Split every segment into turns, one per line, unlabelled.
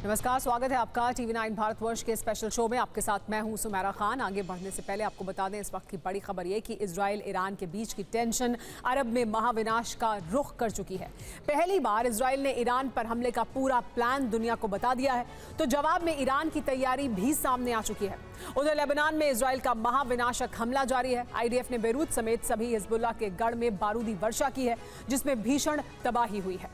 नमस्कार, स्वागत है आपका टीवी 9 भारतवर्ष के स्पेशल शो में। आपके साथ मैं हूं सुमेरा खान। आगे बढ़ने से पहले आपको बता दें इस वक्त की बड़ी खबर ये कि इजराइल ईरान के बीच की टेंशन अरब में महाविनाश का रुख कर चुकी है। पहली बार इजराइल ने ईरान पर हमले का पूरा प्लान दुनिया को बता दिया है, तो जवाब में ईरान की तैयारी भी सामने आ चुकी है। उधर लेबनान में इजराइल का महाविनाशक हमला जारी है। आईडीएफ ने बेरूत समेत सभी हिजबुल्लाह के गढ़ में बारूदी वर्षा की है, जिसमें भीषण तबाही हुई है।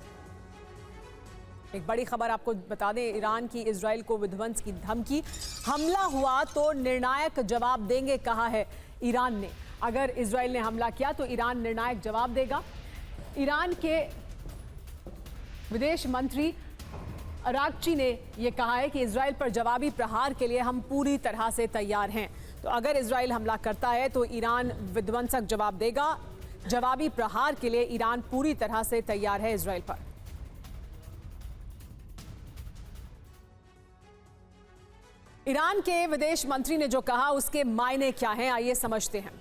एक बड़ी खबर आपको बता दें, ईरान की इजराइल को विध्वंस की धमकी, हमला हुआ तो निर्णायक जवाब देंगे, कहा है ईरान ने। अगर इजराइल ने हमला किया तो ईरान निर्णायक जवाब देगा। ईरान के विदेश मंत्री अरागची ने यह कहा है कि इजराइल पर जवाबी प्रहार के लिए हम पूरी तरह से तैयार हैं। तो अगर इजराइल हमला करता है तो ईरान विध्वंसक जवाब देगा। जवाबी प्रहार के लिए ईरान पूरी तरह से तैयार है इजराइल पर। ईरान के विदेश मंत्री ने जो कहा उसके मायने क्या हैं, आइए समझते हैं।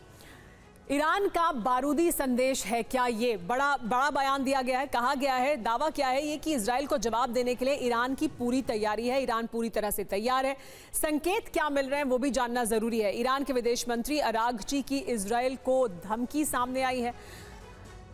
ईरान का बारूदी संदेश है क्या? ये बड़ा बयान दिया गया है। कहा गया है, दावा क्या है ये कि इजराइल को जवाब देने के लिए ईरान की पूरी तैयारी है, ईरान पूरी तरह से तैयार है। संकेत क्या मिल रहे हैं वो भी जानना जरूरी है। ईरान के विदेश मंत्री अरागची की इजराइल को धमकी सामने आई है।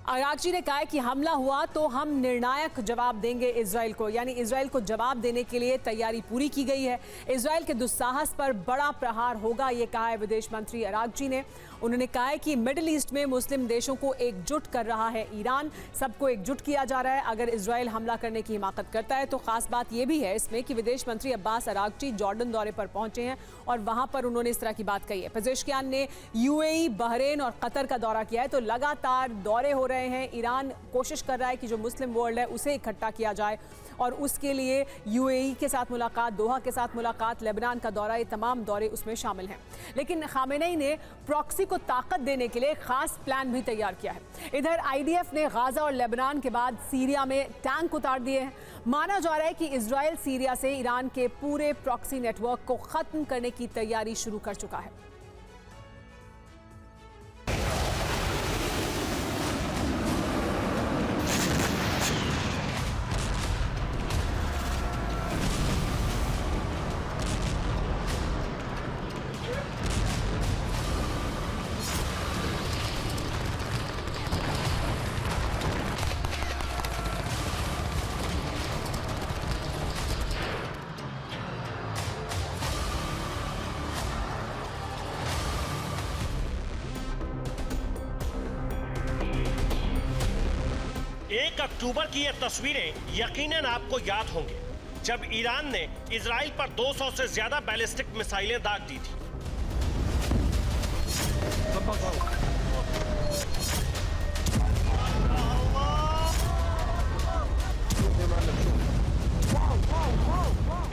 अरागची ने कहा है कि हमला हुआ तो हम निर्णायक जवाब देंगे इजराइल को, यानी इजराइल को जवाब देने के लिए तैयारी पूरी की गई है। इजराइल के दुस्साहस पर बड़ा प्रहार होगा, ये कहा है विदेश मंत्री अरागची ने। उन्होंने कहा है कि मिडिल ईस्ट में मुस्लिम देशों को एकजुट कर रहा है ईरान, सबको एकजुट किया जा रहा है। अगर इजराइल हमला करने की हिमाकत करता है तो खास बात यह भी है इसमें कि विदेश मंत्री अब्बास अरागची जॉर्डन दौरे पर पहुंचे हैं और वहां पर उन्होंने इस तरह की बात कही है। पेजेश्कियान ने यूएई, बहरेन और कतर का दौरा किया है। तो लगातार दौरे हो रहे हैं। ईरान कोशिश कर रहा है कि जो मुस्लिम वर्ल्ड है उसे इकट्ठा किया जाए और उसके लिए यूएई के साथ मुलाकात, दोहा के साथ मुलाकात, लेबनान का दौरा, ये तमाम दौरे उसमें शामिल हैं। लेकिन खामेनेई ने प्रॉक्सी को ताकत देने के लिए खास प्लान भी तैयार किया है। इधर आईडीएफ ने गाजा और लेबनान के बाद सीरिया में टैंक उतार दिए हैं। माना जा रहा है कि इजराइल सीरिया से ईरान के पूरे प्रॉक्सी नेटवर्क को खत्म करने की तैयारी शुरू कर चुका है।
एक अक्टूबर की ये तस्वीरें यकीनन आपको याद होंगी, जब ईरान ने इजराइल पर 200 से ज्यादा बैलिस्टिक मिसाइलें दाग दी थी।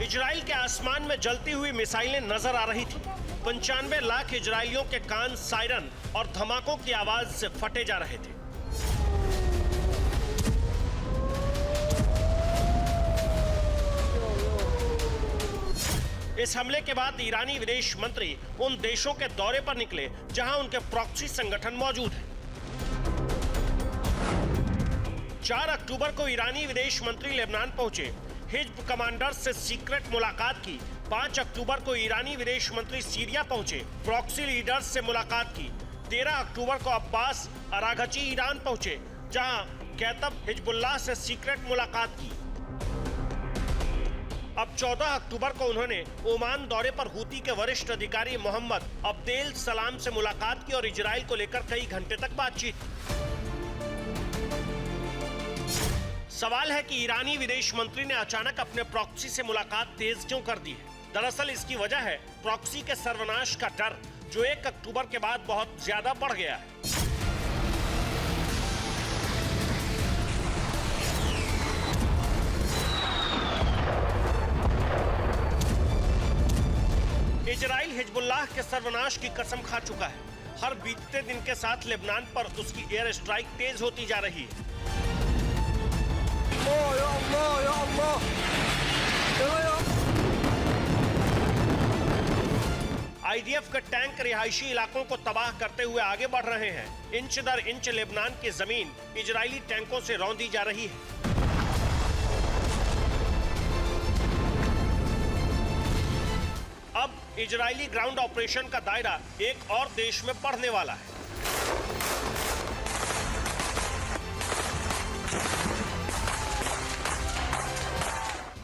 इजराइल के आसमान में जलती हुई मिसाइलें नजर आ रही थी। 95 लाख इजरायलियों के कान सायरन और धमाकों की आवाज से फटे जा रहे थे। इस हमले के बाद ईरानी विदेश मंत्री उन देशों के दौरे पर निकले जहां उनके प्रॉक्सी संगठन मौजूद हैं। 4 अक्टूबर को ईरानी विदेश मंत्री लेबनान पहुंचे, हिज्ब कमांडर से सीक्रेट मुलाकात की। 5 अक्टूबर को ईरानी विदेश मंत्री सीरिया पहुंचे, प्रॉक्सी लीडर्स से मुलाकात की। 13 अक्टूबर को अब्बास अरागची ईरान पहुंचे, जहां कैतब हिजबुल्लाह से सीक्रेट मुलाकात की। अब 14 अक्टूबर को उन्होंने ओमान दौरे पर हूती के वरिष्ठ अधिकारी मोहम्मद अब्देल सलाम से मुलाकात की और इजराइल को लेकर कई घंटे तक बातचीत। सवाल है कि ईरानी विदेश मंत्री ने अचानक अपने प्रॉक्सी से मुलाकात तेज क्यों कर दी है? दरअसल इसकी वजह है प्रॉक्सी के सर्वनाश का डर, जो 1 अक्टूबर के बाद बहुत ज्यादा बढ़ गया है। इजराइल हिजबुल्लाह के सर्वनाश की कसम खा चुका है। हर बीतते दिन के साथ लेबनान पर उसकी एयर स्ट्राइक तेज होती जा रही है। आईडीएफ के टैंक रिहायशी इलाकों को तबाह करते हुए आगे बढ़ रहे हैं। इंच दर इंच लेबनान की जमीन इजरायली टैंकों से रौंदी जा रही है। इजरायली ग्राउंड ऑपरेशन का दायरा एक और देश में बढ़ने वाला है।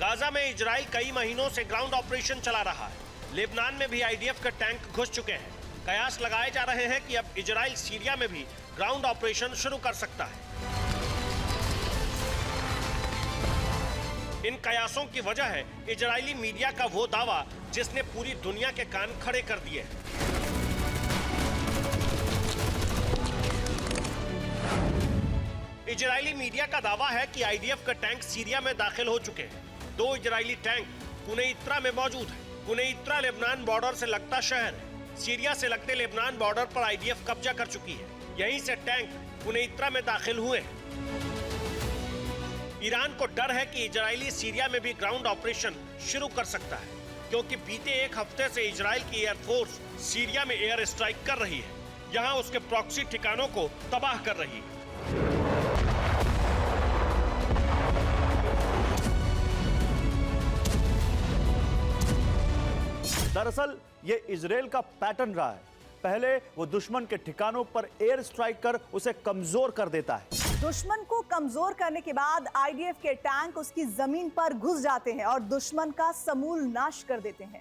गाजा में इजराइल कई महीनों से ग्राउंड ऑपरेशन चला रहा है। लेबनान में भी आईडीएफ के टैंक घुस चुके हैं। कयास लगाए जा रहे हैं कि अब इजराइल सीरिया में भी ग्राउंड ऑपरेशन शुरू कर सकता है। इन कयासों की वजह है इजरायली मीडिया का वो दावा जिसने पूरी दुनिया के कान खड़े कर दिए हैं। इजरायली मीडिया का दावा है कि आईडीएफ के टैंक सीरिया में दाखिल हो चुके हैं। 2 इजरायली टैंक कुनैत्रा में मौजूद है। कुनैत्रा लेबनान बॉर्डर से लगता शहर है। सीरिया से लगते लेबनान बॉर्डर पर आईडीएफ कब्जा कर चुकी है। यहीं से टैंक कुनैत्रा में दाखिल हुए हैं। ईरान को डर है कि इजरायली सीरिया में भी ग्राउंड ऑपरेशन शुरू कर सकता है, क्योंकि बीते एक हफ्ते से इजराइल की एयरफोर्स सीरिया में एयर स्ट्राइक कर रही है। यहां उसके प्रॉक्सी ठिकानों को तबाह कर रही है।
दरअसल ये इजराइल का पैटर्न रहा है। पहले वो दुश्मन के ठिकानों पर एयर स्ट्राइक कर उसे कमजोर कर देता है।
दुश्मन को कमजोर करने के बाद आईडीएफ के टैंक उसकी जमीन पर घुस जाते हैं और दुश्मन का समूल नाश कर देते हैं।